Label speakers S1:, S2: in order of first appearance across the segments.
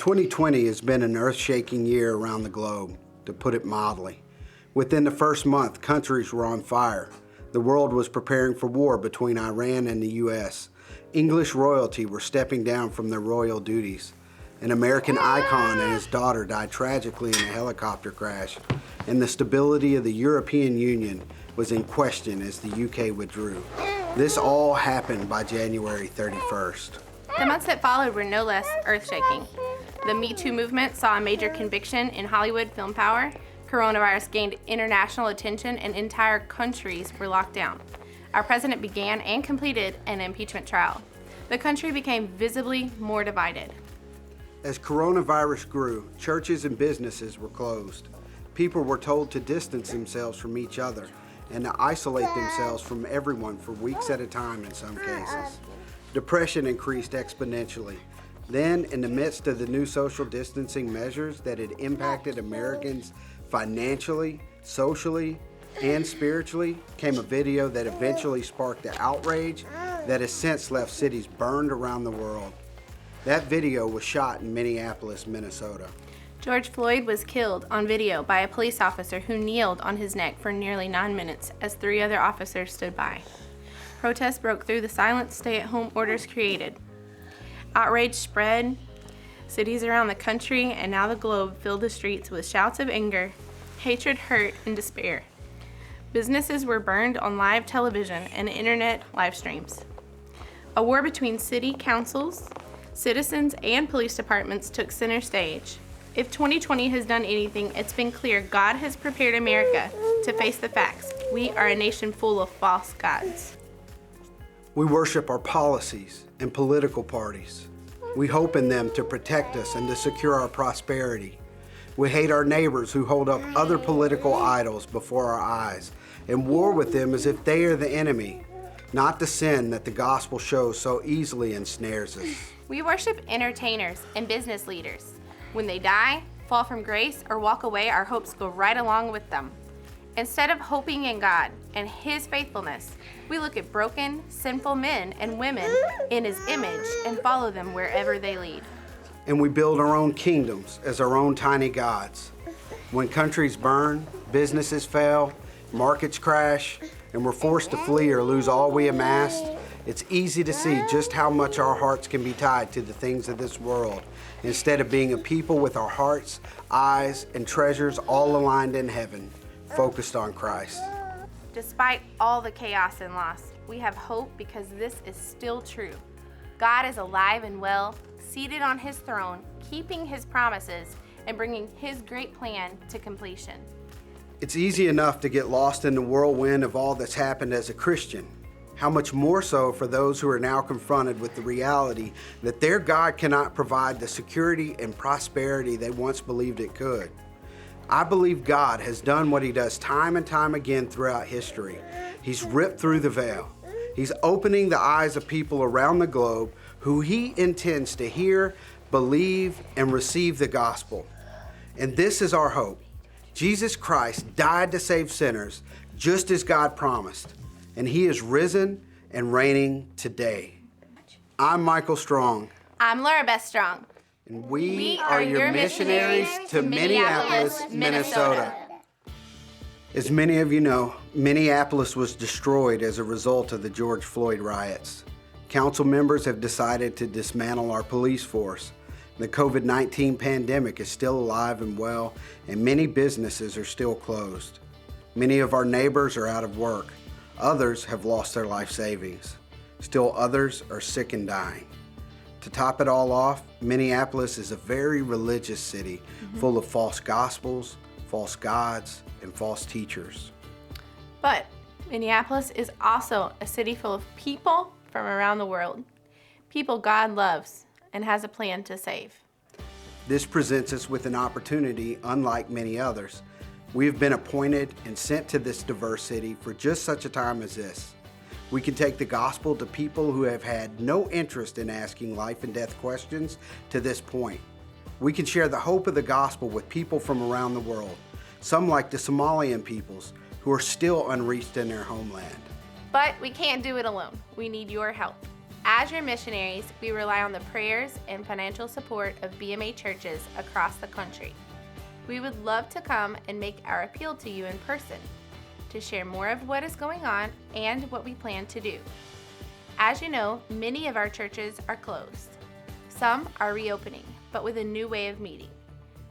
S1: 2020 has been an earth-shaking year around the globe, to put it mildly. Within the first month, countries were on fire. The world was preparing for war between Iran and the U.S. English royalty were stepping down from their royal duties. An American icon and his daughter died tragically in a helicopter crash, and the stability of the European Union was in question as the UK withdrew. This all happened by January 31st.
S2: The months that followed were no less earth-shaking. The Me Too movement saw a major conviction in Hollywood film power. Coronavirus gained international attention and entire countries were locked down. Our president began and completed an impeachment trial. The country became visibly more divided.
S1: As coronavirus grew, churches and businesses were closed. People were told to distance themselves from each other and to isolate themselves from everyone for weeks at a time in some cases. Depression increased exponentially. Then, in the midst of the new social distancing measures that had impacted Americans financially, socially, and spiritually, came a video that eventually sparked the outrage that has since left cities burned around the world. That video was shot in Minneapolis, Minnesota.
S2: George Floyd was killed on video by a police officer who kneeled on his neck for nearly 9 minutes as 3 other officers stood by. Protests broke through the silent stay-at-home orders created. Outrage spread. Cities around the country and now the globe filled the streets with shouts of anger, hatred, hurt, and despair. Businesses were burned on live television and internet live streams. A war between city councils, citizens, and police departments took center stage. If 2020 has done anything, it's been clear God has prepared America to face the facts. We are a nation full of false gods.
S1: We worship our policies and political parties. We hope in them to protect us and to secure our prosperity. We hate our neighbors who hold up other political idols before our eyes and war with them as if they are the enemy, not the sin that the gospel shows so easily ensnares us.
S2: We worship entertainers and business leaders. When they die, fall from grace, or walk away, our hopes go right along with them. Instead of hoping in God and His faithfulness, we look at broken, sinful men and women in His image and follow them wherever they lead.
S1: And we build our own kingdoms as our own tiny gods. When countries burn, businesses fail, markets crash, and we're forced to flee or lose all we amassed, it's easy to see just how much our hearts can be tied to the things of this world, instead of being a people with our hearts, eyes, and treasures all aligned in heaven, focused on Christ.
S2: Despite all the chaos and loss, we have hope because this is still true. God is alive and well, seated on His throne, keeping His promises and bringing His great plan to completion.
S1: It's easy enough to get lost in the whirlwind of all that's happened as a Christian. How much more so for those who are now confronted with the reality that their God cannot provide the security and prosperity they once believed it could. I believe God has done what He does time and time again throughout history. He's ripped through the veil. He's opening the eyes of people around the globe who He intends to hear, believe, and receive the gospel. And this is our hope. Jesus Christ died to save sinners, just as God promised. And He is risen and reigning today. I'm Michael Strong.
S2: I'm Laura Beth Strong.
S1: And we are your missionaries to Minneapolis, Minnesota. As many of you know, Minneapolis was destroyed as a result of the George Floyd riots. Council members have decided to dismantle our police force. The COVID-19 pandemic is still alive and well, and many businesses are still closed. Many of our neighbors are out of work. Others have lost their life savings. Still others are sick and dying. To top it all off, Minneapolis is a very religious city full of false gospels, false gods, and false teachers.
S2: But Minneapolis is also a city full of people from around the world. People God loves and has a plan to save.
S1: This presents us with an opportunity unlike many others. We have been appointed and sent to this diverse city for just such a time as this. We can take the gospel to people who have had no interest in asking life and death questions to this point. We can share the hope of the gospel with people from around the world, some like the Somalian peoples who are still unreached in their homeland.
S2: But we can't do it alone. We need your help. As your missionaries, we rely on the prayers and financial support of BMA churches across the country. We would love to come and make our appeal to you in person to share more of what is going on and what we plan to do. As you know, many of our churches are closed. Some are reopening, but with a new way of meeting.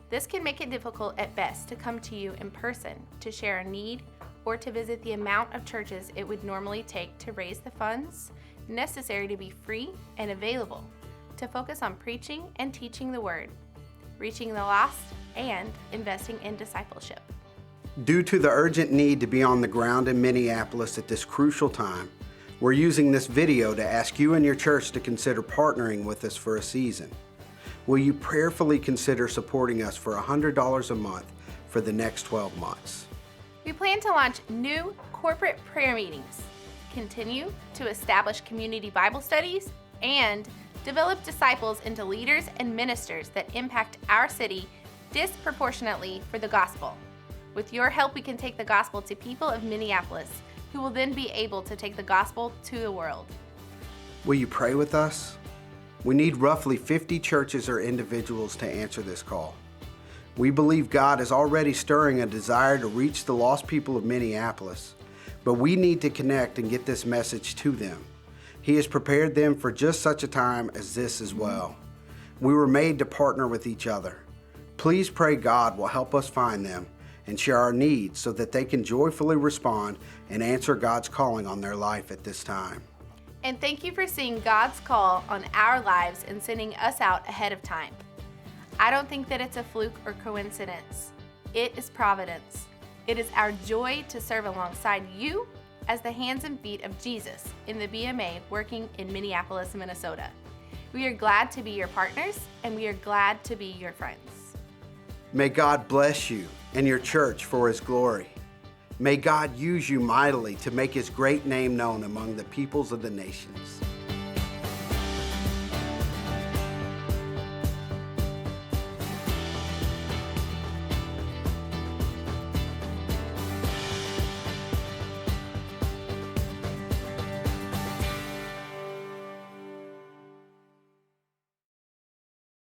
S2: This can make it difficult at best to come to you in person to share a need or to visit the amount of churches it would normally take to raise the funds necessary to be free and available to focus on preaching and teaching the word, reaching the lost, and investing in discipleship.
S1: Due to the urgent need to be on the ground in Minneapolis at this crucial time, we're using this video to ask you and your church to consider partnering with us for a season. Will you prayerfully consider supporting us for $100 a month for the next 12 months?
S2: We plan to launch new corporate prayer meetings, continue to establish community Bible studies, and develop disciples into leaders and ministers that impact our city disproportionately for the gospel. With your help, we can take the gospel to people of Minneapolis, who will then be able to take the gospel to the world.
S1: Will you pray with us? We need roughly 50 churches or individuals to answer this call. We believe God is already stirring a desire to reach the lost people of Minneapolis, but we need to connect and get this message to them. He has prepared them for just such a time as this as well. We were made to partner with each other. Please pray God will help us find them and share our needs so that they can joyfully respond and answer God's calling on their life at this time.
S2: And thank you for seeing God's call on our lives and sending us out ahead of time. I don't think that it's a fluke or coincidence. It is providence. It is our joy to serve alongside you as the hands and feet of Jesus in the BMA working in Minneapolis, Minnesota. We are glad to be your partners, and we are glad to be your friends.
S1: May God bless you and your church for His glory. May God use you mightily to make His great name known among the peoples of the nations.